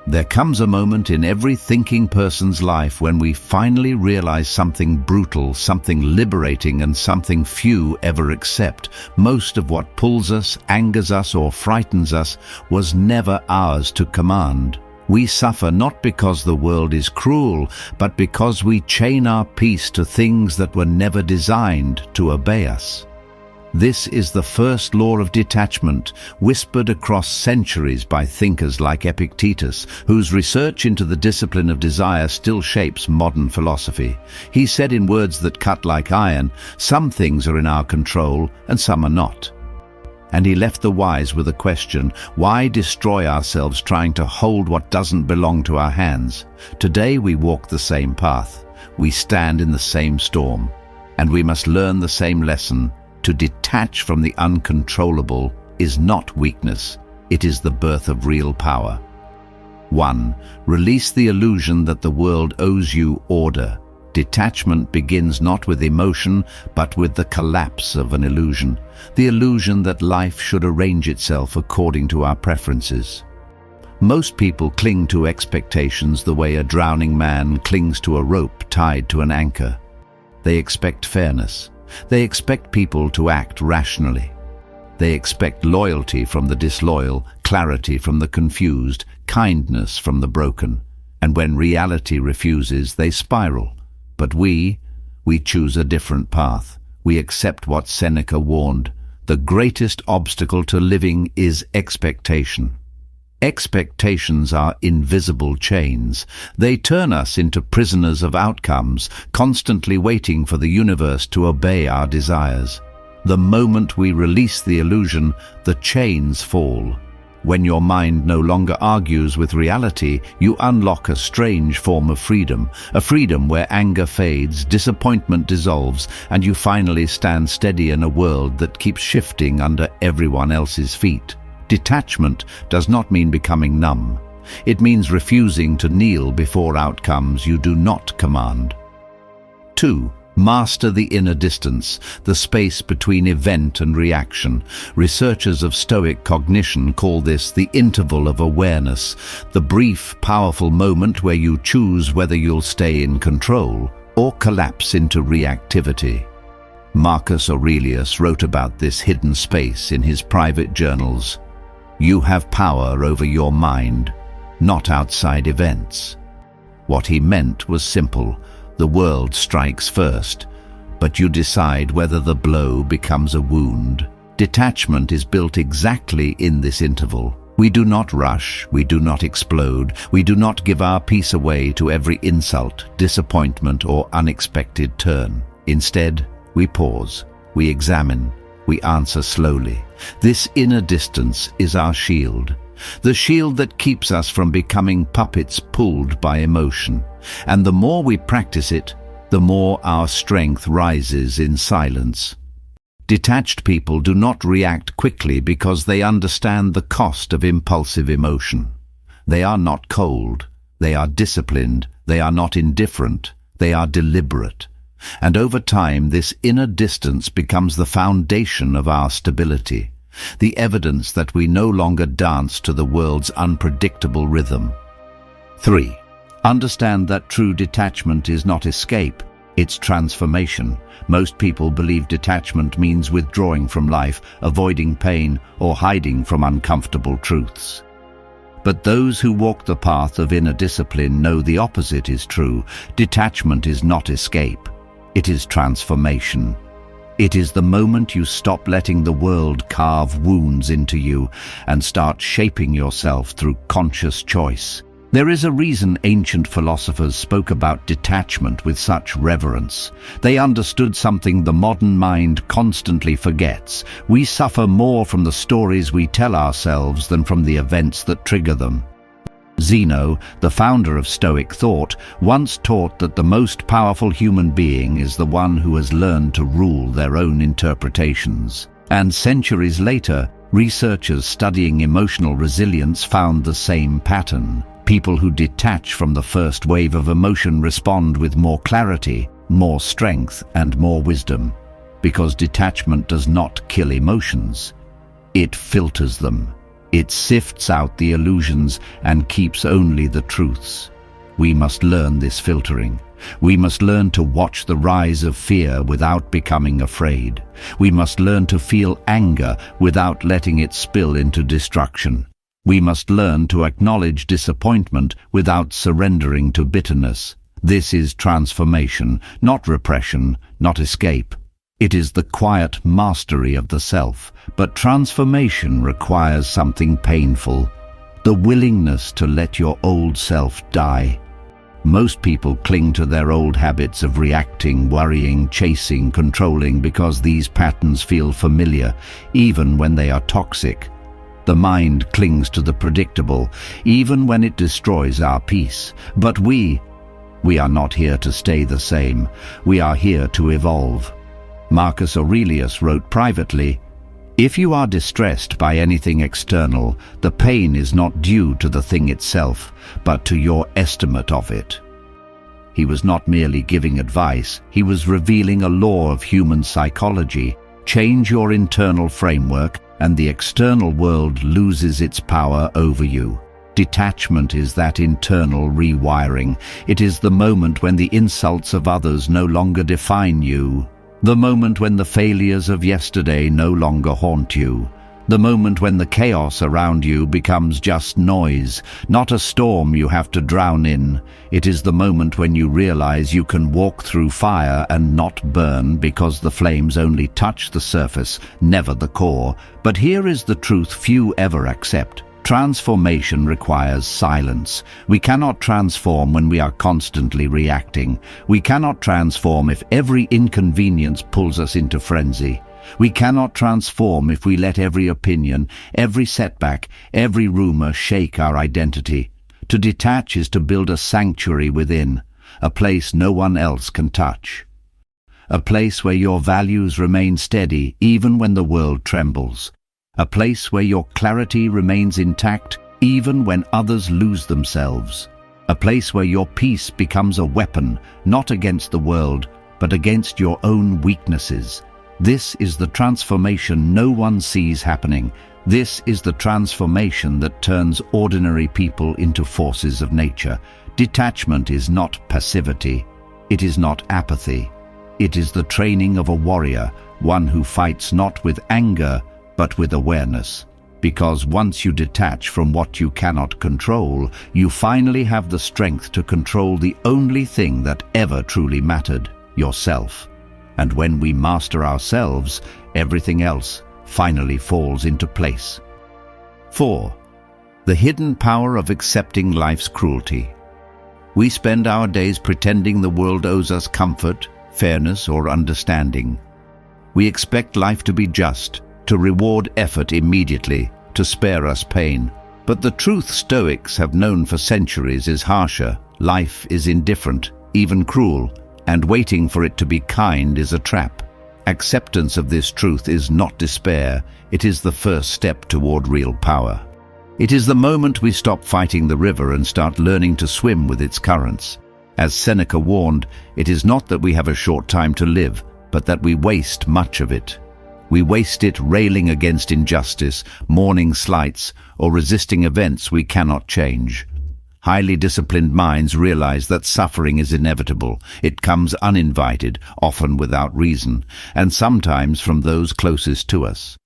There comes a moment in every thinking person's life when we finally realize something brutal, something liberating, and something few ever accept. Most of what pulls us, angers us, or frightens us was never ours to command. We suffer not because the world is cruel, but because we chain our peace to things that were never designed to obey us. This is the first law of detachment, whispered across centuries by thinkers like Epictetus, whose research into the discipline of desire still shapes modern philosophy. He said in words that cut like iron, "Some things are in our control and some are not." And he left the wise with a question: why destroy ourselves trying to hold what doesn't belong to our hands? Today we walk the same path. We stand in the same storm. And we must learn the same lesson. To detach from the uncontrollable is not weakness. It is the birth of real power. 1. Release the illusion that the world owes you order. Detachment begins not with emotion, but with the collapse of an illusion. The illusion that life should arrange itself according to our preferences. Most people cling to expectations the way a drowning man clings to a rope tied to an anchor. They expect fairness. They expect people to act rationally. They expect loyalty from the disloyal, clarity from the confused, kindness from the broken. And when reality refuses, they spiral. But we choose a different path. We accept what Seneca warned: the greatest obstacle to living is expectation. Expectations are invisible chains. They turn us into prisoners of outcomes, constantly waiting for the universe to obey our desires. The moment we release the illusion, the chains fall. When your mind no longer argues with reality, you unlock a strange form of freedom, a freedom where anger fades, disappointment dissolves, and you finally stand steady in a world that keeps shifting under everyone else's feet. Detachment does not mean becoming numb. It means refusing to kneel before outcomes you do not command. 2. Master the inner distance, the space between event and reaction. Researchers of Stoic cognition call this the interval of awareness, the brief, powerful moment where you choose whether you'll stay in control or collapse into reactivity. Marcus Aurelius wrote about this hidden space in his private journals. You have power over your mind, not outside events. What he meant was simple. The world strikes first, but you decide whether the blow becomes a wound. Detachment is built exactly in this interval. We do not rush, we do not explode, we do not give our peace away to every insult, disappointment, or unexpected turn. Instead, we pause, we examine, we answer slowly. This inner distance is our shield. The shield that keeps us from becoming puppets pulled by emotion. And the more we practice it, the more our strength rises in silence. Detached people do not react quickly because they understand the cost of impulsive emotion. They are not cold, they are disciplined, they are not indifferent, they are deliberate. And over time, this inner distance becomes the foundation of our stability, the evidence that we no longer dance to the world's unpredictable rhythm. 3. Understand that true detachment is not escape, it's transformation. Most people believe detachment means withdrawing from life, avoiding pain, or hiding from uncomfortable truths. But those who walk the path of inner discipline know the opposite is true. Detachment is not escape. It is transformation. It is the moment you stop letting the world carve wounds into you and start shaping yourself through conscious choice. There is a reason ancient philosophers spoke about detachment with such reverence. They understood something the modern mind constantly forgets. We suffer more from the stories we tell ourselves than from the events that trigger them. Zeno, the founder of Stoic thought, once taught that the most powerful human being is the one who has learned to rule their own interpretations. And centuries later, researchers studying emotional resilience found the same pattern. People who detach from the first wave of emotion respond with more clarity, more strength, and more wisdom. Because detachment does not kill emotions. It filters them. It sifts out the illusions and keeps only the truths. We must learn this filtering. We must learn to watch the rise of fear without becoming afraid. We must learn to feel anger without letting it spill into destruction. We must learn to acknowledge disappointment without surrendering to bitterness. This is transformation, not repression, not escape. It is the quiet mastery of the self, but transformation requires something painful, the willingness to let your old self die. Most people cling to their old habits of reacting, worrying, chasing, controlling because these patterns feel familiar, even when they are toxic. The mind clings to the predictable, even when it destroys our peace. But we are not here to stay the same. We are here to evolve. Marcus Aurelius wrote privately, "If you are distressed by anything external, the pain is not due to the thing itself, but to your estimate of it." He was not merely giving advice, he was revealing a law of human psychology. Change your internal framework, and the external world loses its power over you. Detachment is that internal rewiring. It is the moment when the insults of others no longer define you. The moment when the failures of yesterday no longer haunt you. The moment when the chaos around you becomes just noise, not a storm you have to drown in. It is the moment when you realize you can walk through fire and not burn because the flames only touch the surface, never the core. But here is the truth few ever accept. Transformation requires silence. We cannot transform when we are constantly reacting. We cannot transform if every inconvenience pulls us into frenzy. We cannot transform if we let every opinion, every setback, every rumor shake our identity. To detach is to build a sanctuary within, a place no one else can touch. A place where your values remain steady even when the world trembles. A place where your clarity remains intact even when others lose themselves. A place where your peace becomes a weapon, not against the world, but against your own weaknesses. This is the transformation no one sees happening. This is the transformation that turns ordinary people into forces of nature. Detachment is not passivity. It is not apathy. It is the training of a warrior, one who fights not with anger, but with awareness. Because once you detach from what you cannot control, you finally have the strength to control the only thing that ever truly mattered, yourself. And when we master ourselves, everything else finally falls into place. 4. The hidden power of accepting life's cruelty. We spend our days pretending the world owes us comfort, fairness, or understanding. We expect life to be just, to reward effort immediately, to spare us pain. But the truth Stoics have known for centuries is harsher. Life is indifferent, even cruel, and waiting for it to be kind is a trap. Acceptance of this truth is not despair, it is the first step toward real power. It is the moment we stop fighting the river and start learning to swim with its currents. As Seneca warned, it is not that we have a short time to live, but that we waste much of it. We waste it railing against injustice, mourning slights, or resisting events we cannot change. Highly disciplined minds realize that suffering is inevitable. It comes uninvited, often without reason, and sometimes from those closest to us.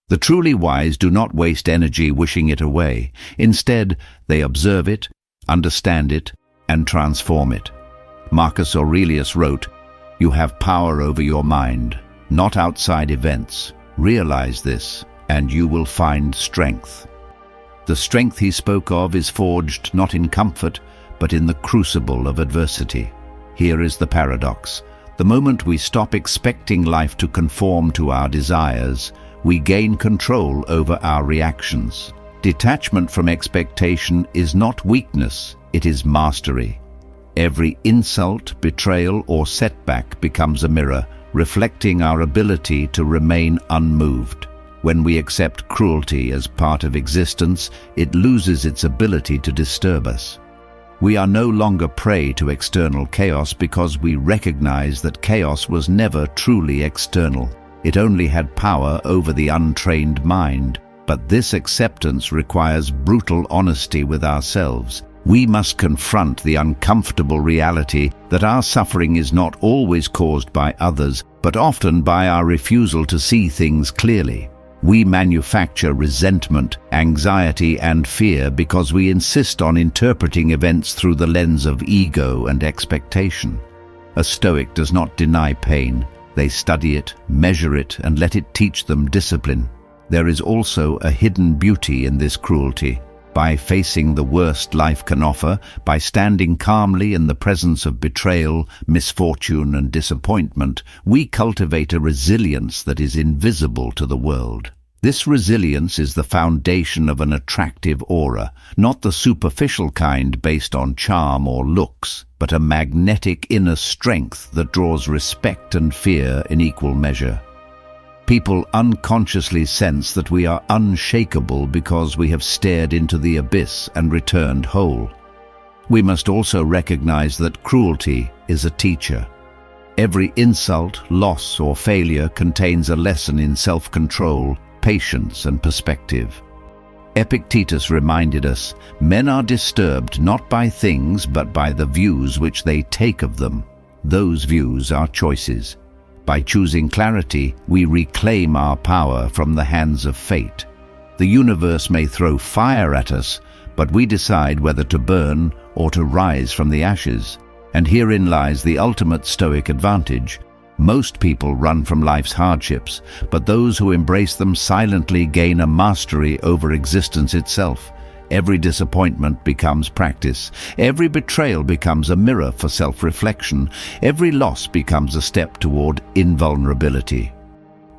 The truly wise do not waste energy wishing it away. Instead, they observe it, understand it, and transform it. Marcus Aurelius wrote, "You have power over your mind, not outside events. Realize this, and you will find strength." The strength he spoke of is forged not in comfort, but in the crucible of adversity. Here is the paradox. The moment we stop expecting life to conform to our desires, we gain control over our reactions. Detachment from expectation is not weakness, it is mastery. Every insult, betrayal, or setback becomes a mirror, reflecting our ability to remain unmoved. When we accept cruelty as part of existence, it loses its ability to disturb us. We are no longer prey to external chaos because we recognize that chaos was never truly external. It only had power over the untrained mind. But this acceptance requires brutal honesty with ourselves. We must confront the uncomfortable reality that our suffering is not always caused by others, but often by our refusal to see things clearly. We manufacture resentment, anxiety, and fear because we insist on interpreting events through the lens of ego and expectation. A Stoic does not deny pain. They study it, measure it, and let it teach them discipline. There is also a hidden beauty in this cruelty. By facing the worst life can offer, by standing calmly in the presence of betrayal, misfortune, and disappointment, we cultivate a resilience that is invisible to the world. This resilience is the foundation of an attractive aura, not the superficial kind based on charm or looks, but a magnetic inner strength that draws respect and fear in equal measure. People unconsciously sense that we are unshakable because we have stared into the abyss and returned whole. We must also recognize that cruelty is a teacher. Every insult, loss, or failure contains a lesson in self-control, patience, and perspective. Epictetus reminded us, men are disturbed not by things but by the views which they take of them. Those views are choices. By choosing clarity, we reclaim our power from the hands of fate. The universe may throw fire at us, but we decide whether to burn or to rise from the ashes. And herein lies the ultimate Stoic advantage. Most people run from life's hardships, but those who embrace them silently gain a mastery over existence itself. Every disappointment becomes practice. Every betrayal becomes a mirror for self-reflection. Every loss becomes a step toward invulnerability.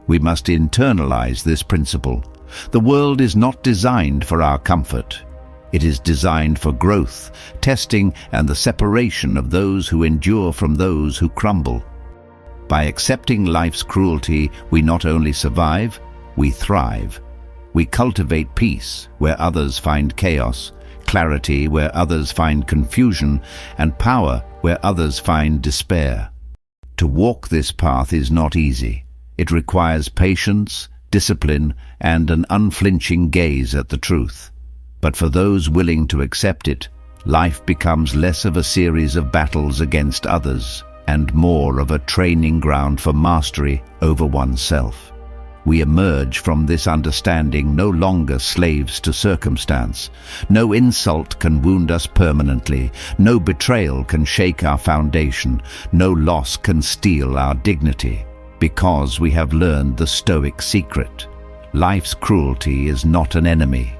We must internalize this principle. The world is not designed for our comfort. It is designed for growth, testing, and the separation of those who endure from those who crumble. By accepting life's cruelty, we not only survive, we thrive. We cultivate peace where others find chaos, clarity where others find confusion, and power where others find despair. To walk this path is not easy. It requires patience, discipline, and an unflinching gaze at the truth. But for those willing to accept it, life becomes less of a series of battles against others and more of a training ground for mastery over oneself. We emerge from this understanding no longer slaves to circumstance. No insult can wound us permanently. No betrayal can shake our foundation. No loss can steal our dignity. Because we have learned the Stoic secret. Life's cruelty is not an enemy.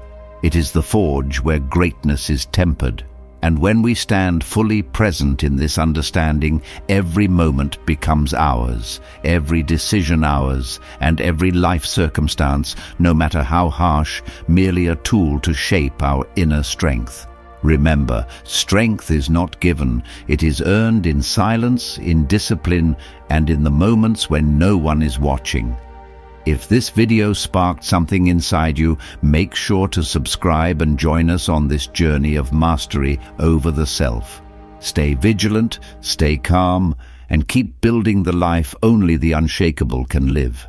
It is the forge where greatness is tempered. And when we stand fully present in this understanding, every moment becomes ours, every decision ours, and every life circumstance, no matter how harsh, merely a tool to shape our inner strength. Remember, strength is not given. It is earned in silence, in discipline, and in the moments when no one is watching. If this video sparked something inside you, make sure to subscribe and join us on this journey of mastery over the self. Stay vigilant, stay calm, and keep building the life only the unshakable can live.